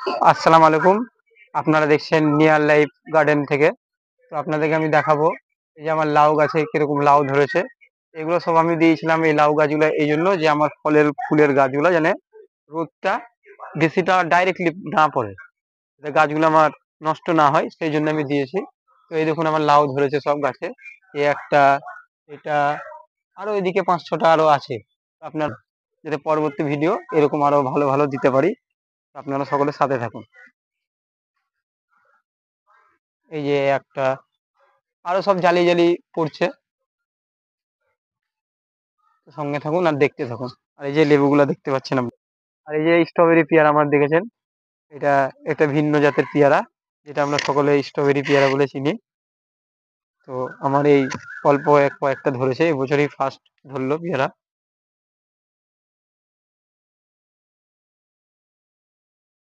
আসসালামু আলাইকুম। আপনারা দেখছেন নিয়ার লাইফ গার্ডেন থেকে। তো আপনাদেরকে আমি দেখাবো এই যে আমার লাউ গাছে কিরকম লাউ ধরেছে। এগুলো সব আমি দিয়েছিলাম এই লাউ গাছগুলো এই জন্য যে আমার ফুলের গাছগুলো যেন রোদটা বেশিটা ডাইরেক্টলি না পড়ে, যাতে গাছগুলো আমার নষ্ট না হয় সেই জন্য আমি দিয়েছি। তো এই দেখুন আমার লাউ ধরেছে সব গাছে। এই একটা, এটা, আরো এদিকে 5-6টা আরো আছে। আপনার যাতে পরবর্তী ভিডিও এরকম আরো ভালো ভালো দিতে পারি, আপনারা সকলের সাথে থাকুন। এই যে একটা, আরো সব জালি জালি পড়ছে, সঙ্গে থাকুন আর দেখতে থাকুন। আর এই যে লেবুগুলা দেখতে পাচ্ছেন আপনি, আর এই যে স্ট্রবেরি পেয়ারা আমার দেখেছেন, এটা একটা ভিন্ন জাতের পেয়ারা, যেটা আমরা সকলে স্ট্রবেরি পেয়ারা বলে চিনি। তো আমার এই অল্প কয়েকটা ধরেছে, এবছরই ফার্স্ট ধরলো পেয়ারা।